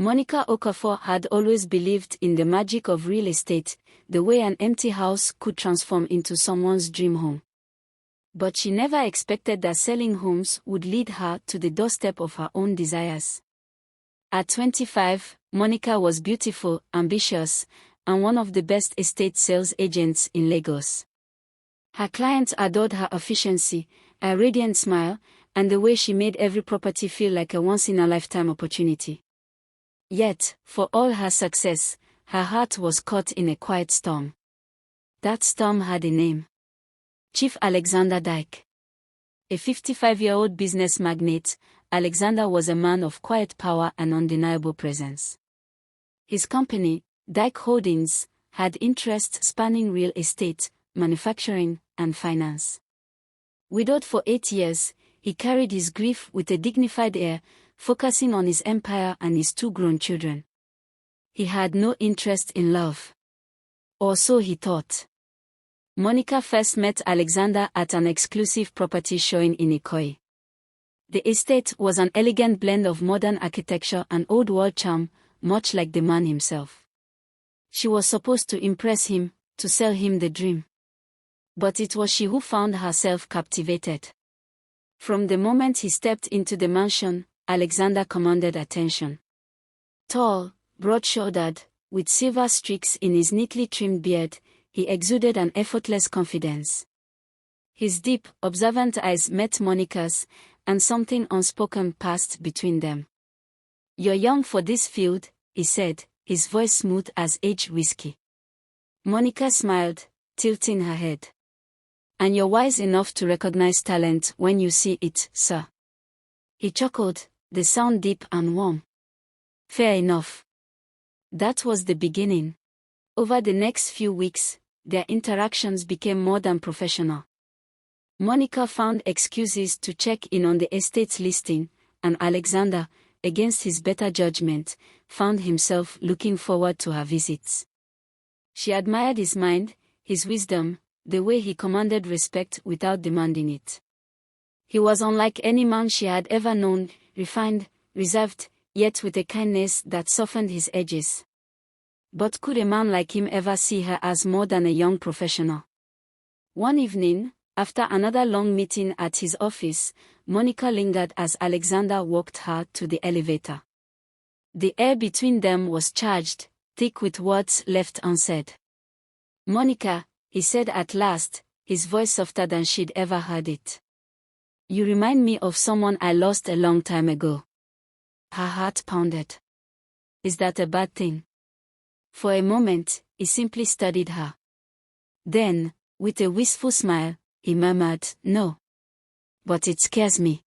Monica Okafor had always believed in the magic of real estate, the way an empty house could transform into someone's dream home. But she never expected that selling homes would lead her to the doorstep of her own desires. At 25, Monica was beautiful, ambitious, and one of the best estate sales agents in Lagos. Her clients adored her efficiency, her radiant smile, and the way she made every property feel like a once-in-a-lifetime opportunity. Yet, for all her success, her heart was caught in a quiet storm. That storm had a name. Chief Alexander Dike. A 55-year-old business magnate, Alexander was a man of quiet power and undeniable presence. His company, Dike Holdings, had interests spanning real estate, manufacturing, and finance. Widowed for 8 years, he carried his grief with a dignified air, focusing on his empire and his 2 grown children. He had no interest in love. Or so he thought. Monica first met Alexander at an exclusive property showing in Ikoyi. The estate was an elegant blend of modern architecture and old-world charm, much like the man himself. She was supposed to impress him, to sell him the dream. But it was she who found herself captivated. From the moment he stepped into the mansion, Alexander commanded attention. Tall, broad-shouldered, with silver streaks in his neatly trimmed beard, he exuded an effortless confidence. His deep, observant eyes met Monica's, and something unspoken passed between them. "You're young for this field," he said, his voice smooth as aged whiskey. Monica smiled, tilting her head. "And you're wise enough to recognize talent when you see it, sir." He chuckled, the sound deep and warm. "Fair enough." That was the beginning. Over the next few weeks, their interactions became more than professional. Monica found excuses to check in on the estate's listing, and Alexander, against his better judgment, found himself looking forward to her visits. She admired his mind, his wisdom, the way he commanded respect without demanding it. He was unlike any man she had ever known, refined, reserved, yet with a kindness that softened his edges. But could a man like him ever see her as more than a young professional? One evening, after another long meeting at his office, Monica lingered as Alexander walked her to the elevator. The air between them was charged, thick with words left unsaid. "Monica," he said at last, his voice softer than she'd ever heard it. "You remind me of someone I lost a long time ago." Her heart pounded. "Is that a bad thing?" For a moment, he simply studied her. Then, with a wistful smile, he murmured, "No. But it scares me."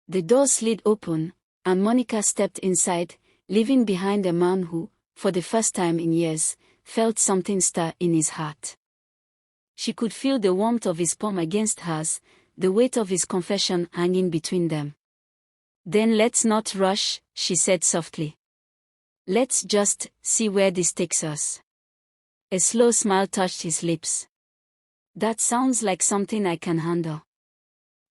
The door slid open, and Monica stepped inside, leaving behind a man who, for the first time in years, felt something stir in his heart. She could feel the warmth of his palm against hers, the weight of his confession hanging between them. "Then let's not rush," she said softly. "Let's just see where this takes us." A slow smile touched his lips. "That sounds like something I can handle."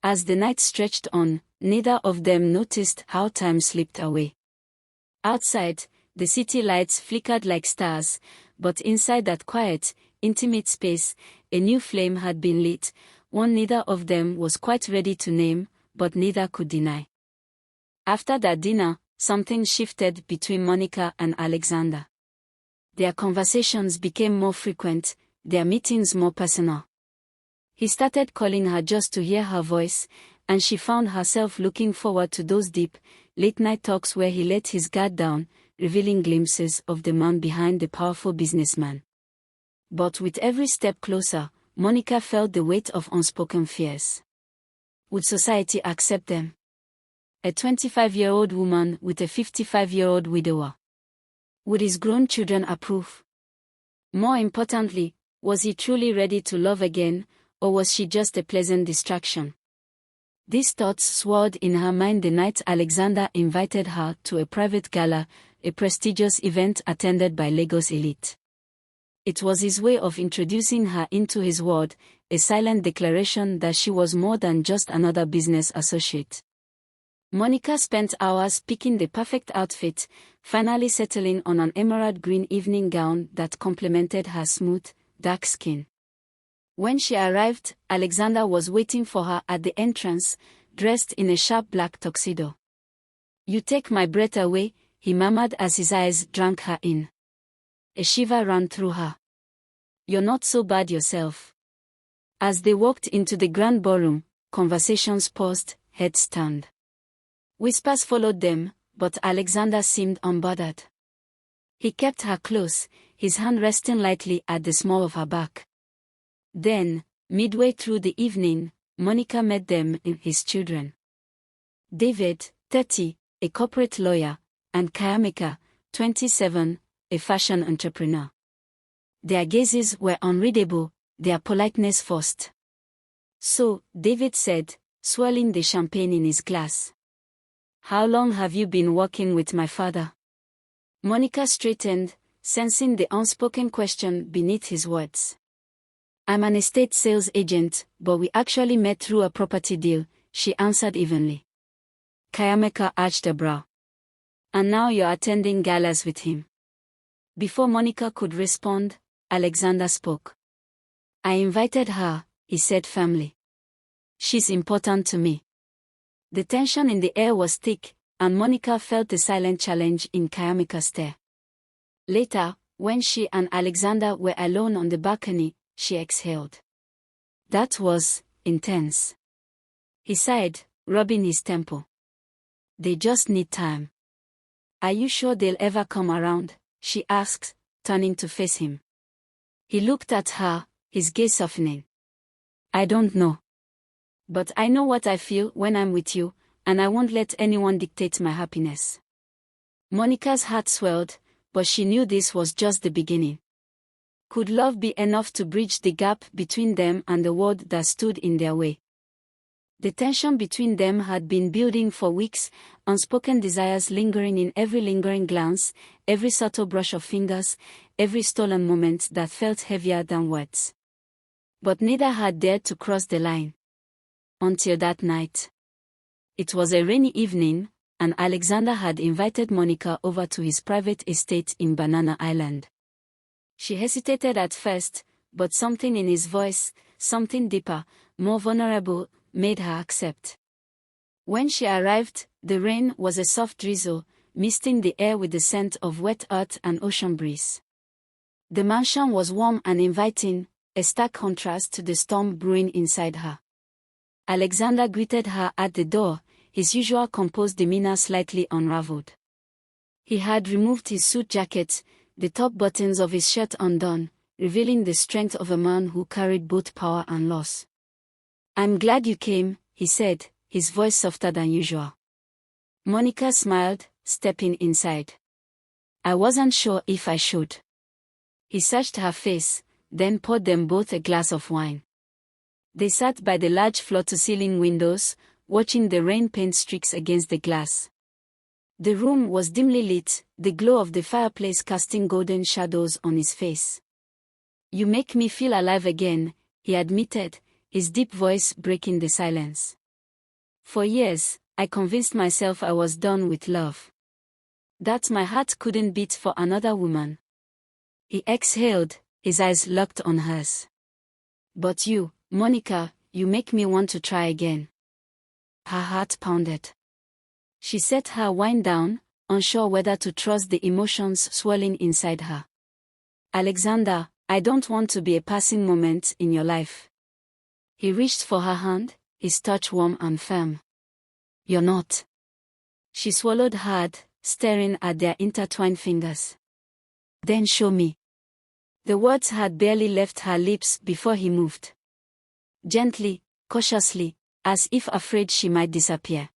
As the night stretched on, neither of them noticed how time slipped away. Outside, the city lights flickered like stars, but inside that quiet, intimate space, a new flame had been lit, one neither of them was quite ready to name, but neither could deny. After that dinner, something shifted between Monica and Alexander. Their conversations became more frequent, their meetings more personal. He started calling her just to hear her voice, and she found herself looking forward to those deep, late-night talks where he let his guard down, revealing glimpses of the man behind the powerful businessman. But with every step closer, Monica felt the weight of unspoken fears. Would society accept them? A 25-year-old woman with a 55-year-old widower. Would his grown children approve? More importantly, was he truly ready to love again, or was she just a pleasant distraction? These thoughts swirled in her mind the night Alexander invited her to a private gala, a prestigious event attended by Lagos elite. It was his way of introducing her into his world, a silent declaration that she was more than just another business associate. Monica spent hours picking the perfect outfit, finally settling on an emerald green evening gown that complemented her smooth, dark skin. When she arrived, Alexander was waiting for her at the entrance, dressed in a sharp black tuxedo. "You take my breath away," he murmured as his eyes drank her in. A shiver ran through her. "You're not so bad yourself." As they walked into the grand ballroom, conversations paused, heads turned. Whispers followed them, but Alexander seemed unbothered. He kept her close, his hand resting lightly at the small of her back. Then, midway through the evening, Monica met them and his children. David, 30, a corporate lawyer, and Kayamika, 27, a fashion entrepreneur. Their gazes were unreadable, their politeness forced. "So," David said, swirling the champagne in his glass. "How long have you been working with my father?" Monica straightened, sensing the unspoken question beneath his words. "I'm an estate sales agent, but we actually met through a property deal," she answered evenly. Kayamika arched a brow. "And now you're attending galas with him?" Before Monica could respond, Alexander spoke. "I invited her," he said firmly. "She's important to me." The tension in the air was thick, and Monica felt a silent challenge in Kayamika's stare. Later, when she and Alexander were alone on the balcony, she exhaled. "That was intense." He sighed, rubbing his temple. "They just need time." "Are you sure they'll ever come around?" she asked, turning to face him. He looked at her, his gaze softening. "I don't know. But I know what I feel when I'm with you, and I won't let anyone dictate my happiness." Monica's heart swelled, but she knew this was just the beginning. Could love be enough to bridge the gap between them and the world that stood in their way? The tension between them had been building for weeks, unspoken desires lingering in every lingering glance, every subtle brush of fingers, every stolen moment that felt heavier than words. But neither had dared to cross the line. Until that night. It was a rainy evening, and Alexander had invited Monica over to his private estate in Banana Island. She hesitated at first, but something in his voice, something deeper, more vulnerable, made her accept. When she arrived, the rain was a soft drizzle, misting the air with the scent of wet earth and ocean breeze. The mansion was warm and inviting, a stark contrast to the storm brewing inside her. Alexander greeted her at the door, his usual composed demeanor slightly unraveled. He had removed his suit jacket, the top buttons of his shirt undone, revealing the strength of a man who carried both power and loss. "I'm glad you came," he said, his voice softer than usual. Monica smiled, stepping inside. "I wasn't sure if I should." He searched her face, then poured them both a glass of wine. They sat by the large floor-to-ceiling windows, watching the rain paint streaks against the glass. The room was dimly lit, the glow of the fireplace casting golden shadows on his face. "You make me feel alive again," he admitted, his deep voice breaking the silence. "For years, I convinced myself I was done with love. That my heart couldn't beat for another woman." He exhaled, his eyes locked on hers. "But you, Monica, you make me want to try again." Her heart pounded. She set her wine down, unsure whether to trust the emotions swirling inside her. "Alexander, I don't want to be a passing moment in your life." He reached for her hand, his touch warm and firm. "You're not." She swallowed hard, staring at their intertwined fingers. "Then show me." The words had barely left her lips before he moved. Gently, cautiously, as if afraid she might disappear.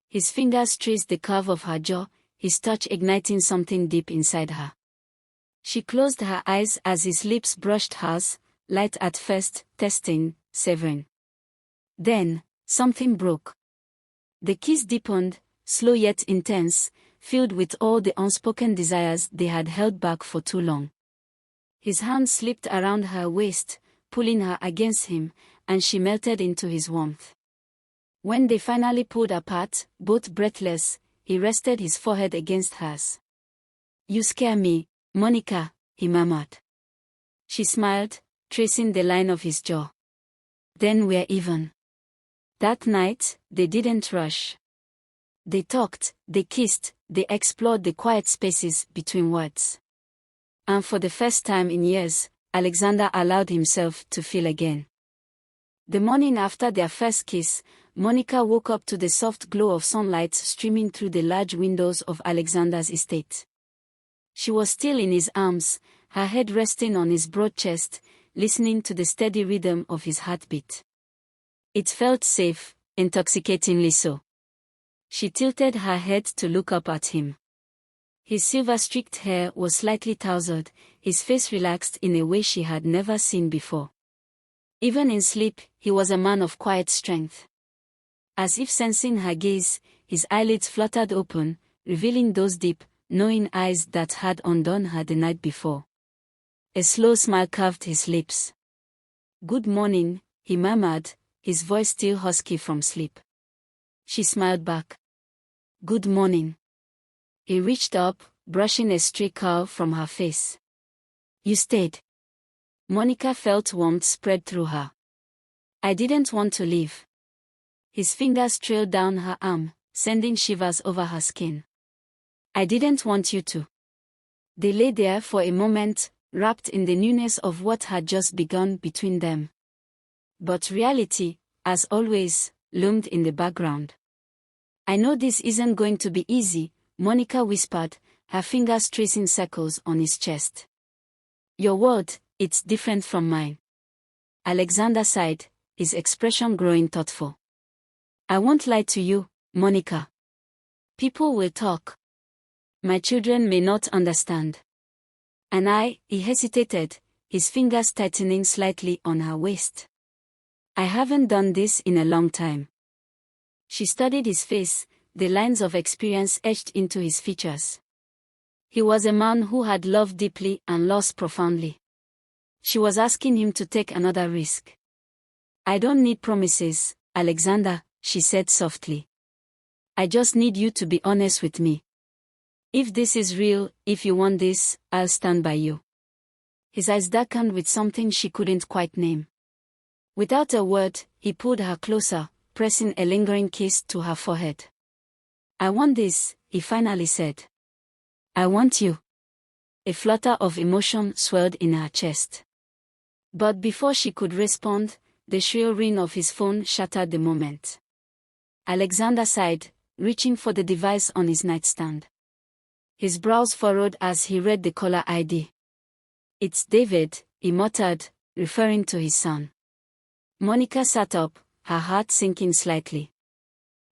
His fingers traced the curve of her jaw, his touch igniting something deep inside her. She closed her eyes as his lips brushed hers, light at first, testing, severing. Then, something broke. The kiss deepened, slow yet intense, filled with all the unspoken desires they had held back for too long. His hand slipped around her waist, pulling her against him, and she melted into his warmth. When they finally pulled apart, both breathless, he rested his forehead against hers. "You scare me, Monica," he murmured. She smiled, tracing the line of his jaw. "Then we're even." That night, they didn't rush. They talked, they kissed, they explored the quiet spaces between words. And for the first time in years, Alexander allowed himself to feel again. The morning after their first kiss, Monica woke up to the soft glow of sunlight streaming through the large windows of Alexander's estate. She was still in his arms, her head resting on his broad chest, listening to the steady rhythm of his heartbeat. It felt safe, intoxicatingly so. She tilted her head to look up at him. His silver-streaked hair was slightly tousled, his face relaxed in a way she had never seen before. Even in sleep, he was a man of quiet strength. As if sensing her gaze, his eyelids fluttered open, revealing those deep, knowing eyes that had undone her the night before. A slow smile curved his lips. "Good morning," he murmured, his voice still husky from sleep. She smiled back. "Good morning." He reached up, brushing a stray curl from her face. "You stayed." Monica felt warmth spread through her. "I didn't want to leave." His fingers trailed down her arm, sending shivers over her skin. "I didn't want you to." They lay there for a moment, wrapped in the newness of what had just begun between them. But reality, as always, loomed in the background. "I know this isn't going to be easy," Monica whispered, her fingers tracing circles on his chest. "Your world, it's different from mine." Alexander sighed, his expression growing thoughtful. "I won't lie to you, Monica. People will talk. My children may not understand. And he hesitated, his fingers tightening slightly on her waist. "I haven't done this in a long time." She studied his face, the lines of experience etched into his features. He was a man who had loved deeply and lost profoundly. She was asking him to take another risk. "I don't need promises, Alexander," she said softly. "I just need you to be honest with me. If this is real, if you want this, I'll stand by you." His eyes darkened with something she couldn't quite name. Without a word, he pulled her closer, pressing a lingering kiss to her forehead. "I want this," he finally said. "I want you." A flutter of emotion swelled in her chest. But before she could respond, the shrill ring of his phone shattered the moment. Alexander sighed, reaching for the device on his nightstand. His brows furrowed as he read the caller ID. "It's David," he muttered, referring to his son. Monica sat up, her heart sinking slightly.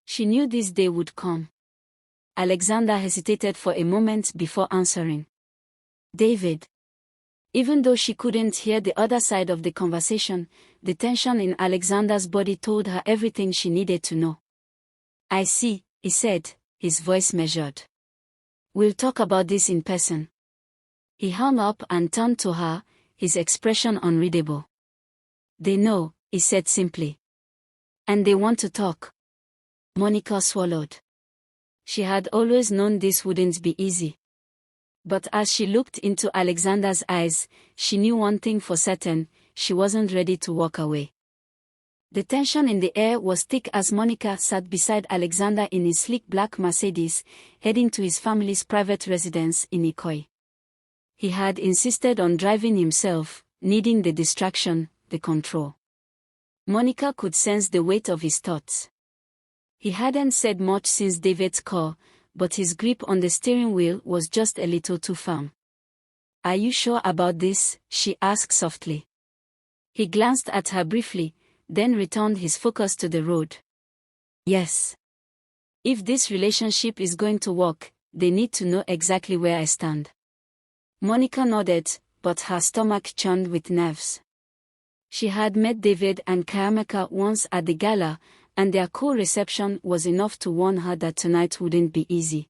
She knew this day would come. Alexander hesitated for a moment before answering. "David." Even though she couldn't hear the other side of the conversation, the tension in Alexander's body told her everything she needed to know. "I see," he said, his voice measured. "We'll talk about this in person." He hung up and turned to her, his expression unreadable. "They know," he said simply. "And they want to talk." Monica swallowed. She had always known this wouldn't be easy. But as she looked into Alexander's eyes, she knew one thing for certain: she wasn't ready to walk away. The tension in the air was thick as Monica sat beside Alexander in his sleek black Mercedes, heading to his family's private residence in Ikoyi. He had insisted on driving himself, needing the distraction, the control. Monica could sense the weight of his thoughts. He hadn't said much since David's call, but his grip on the steering wheel was just a little too firm. "Are you sure about this?" she asked softly. He glanced at her briefly, then returned his focus to the road. "Yes. If this relationship is going to work, they need to know exactly where I stand." Monica nodded, but her stomach churned with nerves. She had met David and Kayameka once at the gala, and their cool reception was enough to warn her that tonight wouldn't be easy.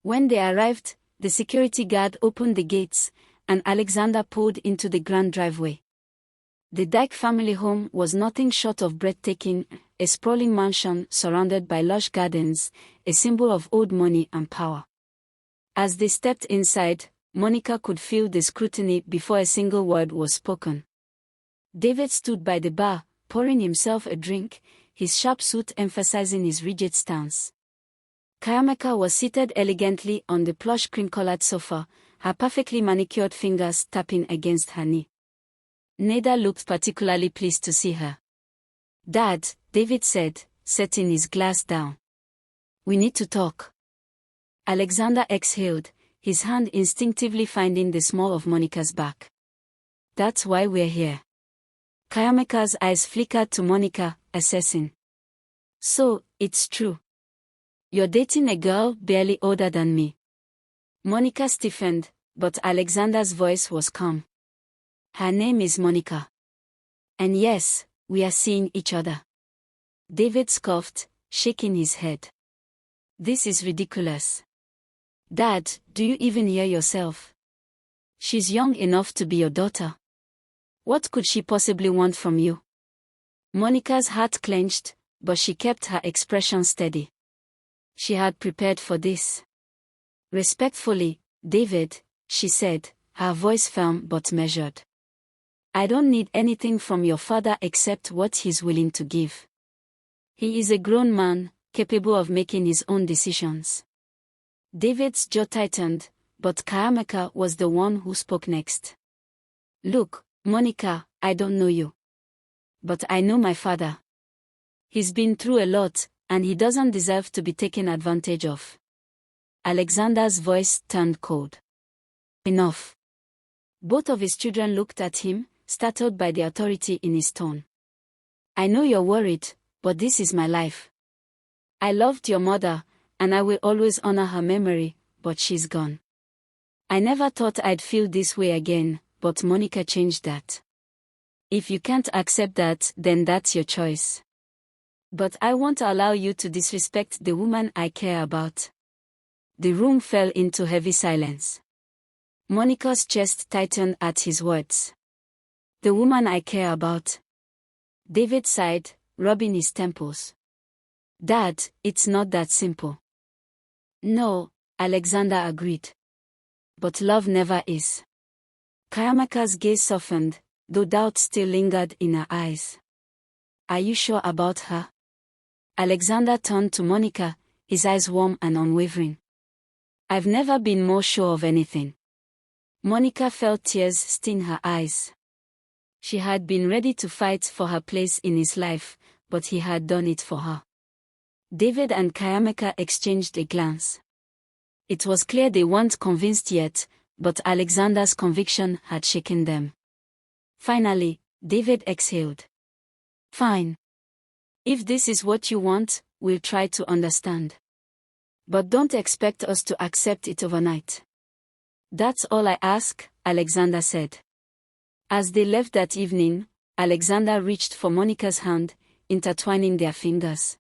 When they arrived, the security guard opened the gates, and Alexander pulled into the grand driveway. The Dike family home was nothing short of breathtaking, a sprawling mansion surrounded by lush gardens, a symbol of old money and power. As they stepped inside, Monica could feel the scrutiny before a single word was spoken. David stood by the bar, pouring himself a drink, his sharp suit emphasizing his rigid stance. Kayameka was seated elegantly on the plush cream-colored sofa, her perfectly manicured fingers tapping against her knee. Neither looked particularly pleased to see her. "Dad," David said, setting his glass down. "We need to talk." Alexander exhaled, his hand instinctively finding the small of Monica's back. "That's why we're here." Kayameka's eyes flickered to Monica, assessing. "So, it's true. You're dating a girl barely older than me." Monica stiffened, but Alexander's voice was calm. "Her name is Monica. And yes, we are seeing each other." David scoffed, shaking his head. "This is ridiculous. Dad, do you even hear yourself? She's young enough to be your daughter. What could she possibly want from you?" Monica's heart clenched, but she kept her expression steady. She had prepared for this. "Respectfully, David," she said, her voice firm but measured. "I don't need anything from your father except what he's willing to give. He is a grown man, capable of making his own decisions." David's jaw tightened, but Kayameka was the one who spoke next. "Look, Monica, I don't know you. But I know my father. He's been through a lot, and he doesn't deserve to be taken advantage of." Alexander's voice turned cold. "Enough." Both of his children looked at him, startled by the authority in his tone. "I know you're worried, but this is my life. I loved your mother, and I will always honor her memory, but she's gone. I never thought I'd feel this way again, but Monica changed that. If you can't accept that, then that's your choice. But I won't allow you to disrespect the woman I care about." The room fell into heavy silence. Monica's chest tightened at his words. "The woman I care about." David sighed, rubbing his temples. "Dad, it's not that simple." "No," Alexander agreed. "But love never is." Kayameka's gaze softened, though doubt still lingered in her eyes. "Are you sure about her?" Alexander turned to Monica, his eyes warm and unwavering. "I've never been more sure of anything." Monica felt tears sting her eyes. She had been ready to fight for her place in his life, but he had done it for her. David and Kayameka exchanged a glance. It was clear they weren't convinced yet, but Alexander's conviction had shaken them. Finally, David exhaled. "Fine. If this is what you want, we'll try to understand. But don't expect us to accept it overnight." "That's all I ask," Alexander said. As they left that evening, Alexander reached for Monica's hand, intertwining their fingers.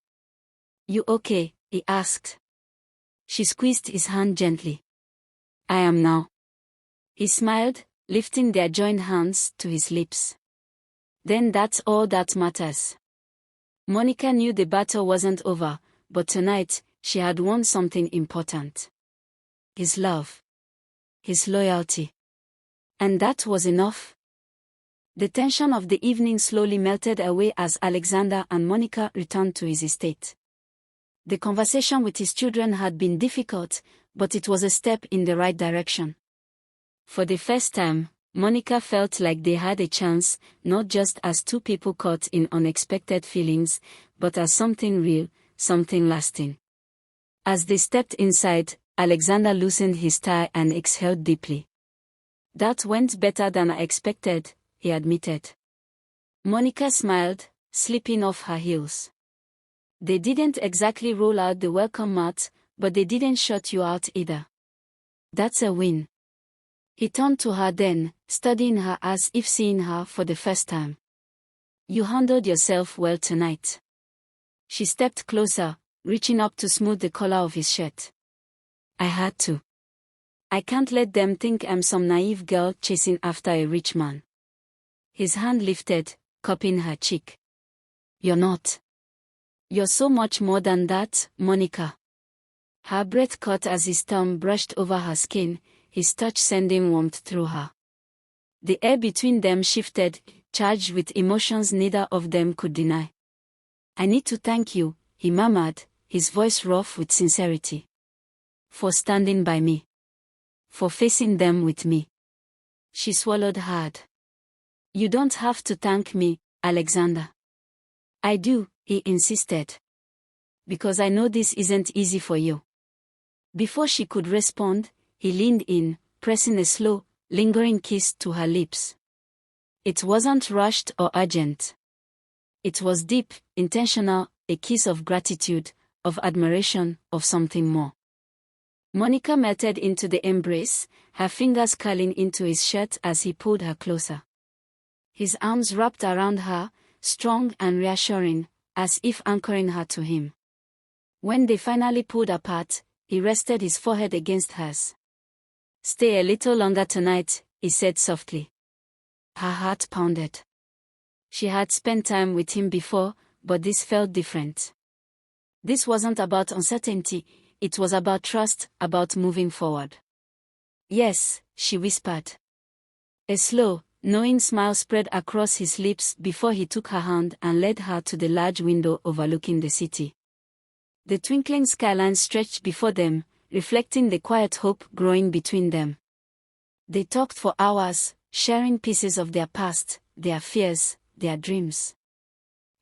"You okay?" he asked. She squeezed his hand gently. "I am now." He smiled, lifting their joined hands to his lips. "Then that's all that matters." Monica knew the battle wasn't over, but tonight, she had won something important. His love. His loyalty. And that was enough. The tension of the evening slowly melted away as Alexander and Monica returned to his estate. The conversation with his children had been difficult, but it was a step in the right direction. For the first time, Monica felt like they had a chance, not just as two people caught in unexpected feelings, but as something real, something lasting. As they stepped inside, Alexander loosened his tie and exhaled deeply. "That went better than I expected," he admitted. Monica smiled, slipping off her heels. "They didn't exactly roll out the welcome mat, but they didn't shut you out either. That's a win." He turned to her then, studying her as if seeing her for the first time. "You handled yourself well tonight." She stepped closer, reaching up to smooth the collar of his shirt. "I had to. I can't let them think I'm some naive girl chasing after a rich man." His hand lifted, cupping her cheek. "You're not." You're so much more than that, Monica. Her breath caught as his thumb brushed over her skin, his touch sending warmth through her. The air between them shifted, charged with emotions neither of them could deny. I need to thank you, he murmured, his voice rough with sincerity. For standing by me. For facing them with me. She swallowed hard. You don't have to thank me, Alexander. I do, he insisted. Because I know this isn't easy for you. Before she could respond, he leaned in, pressing a slow, lingering kiss to her lips. It wasn't rushed or urgent. It was deep, intentional, a kiss of gratitude, of admiration, of something more. Monica melted into the embrace, her fingers curling into his shirt as he pulled her closer. His arms wrapped around her, strong and reassuring, as if anchoring her to him. When they finally pulled apart, he rested his forehead against hers. Stay a little longer tonight, he said softly. Her heart pounded. She had spent time with him before, but this felt different. This wasn't about uncertainty, it was about trust, about moving forward. Yes, she whispered. A slow, knowing smile spread across his lips before he took her hand and led her to the large window overlooking the city. The twinkling skyline stretched before them, reflecting the quiet hope growing between them. They talked for hours, sharing pieces of their past, their fears, their dreams.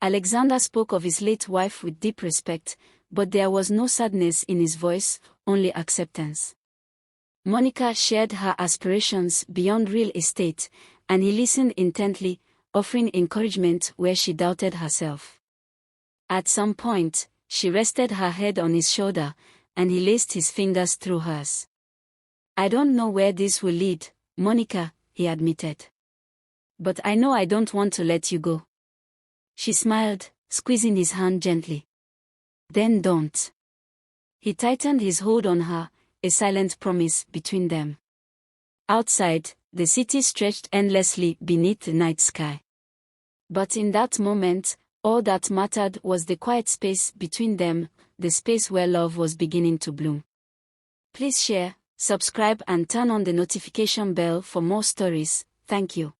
Alexander spoke of his late wife with deep respect, but there was no sadness in his voice, only acceptance. Monica shared her aspirations beyond real estate, and he listened intently, offering encouragement where she doubted herself. At some point, she rested her head on his shoulder, and he laced his fingers through hers. I don't know where this will lead, Monica, he admitted. But I know I don't want to let you go. She smiled, squeezing his hand gently. Then don't. He tightened his hold on her, a silent promise between them. Outside, the city stretched endlessly beneath the night sky. But in that moment, all that mattered was the quiet space between them, the space where love was beginning to bloom. Please share, subscribe and turn on the notification bell for more stories. Thank you.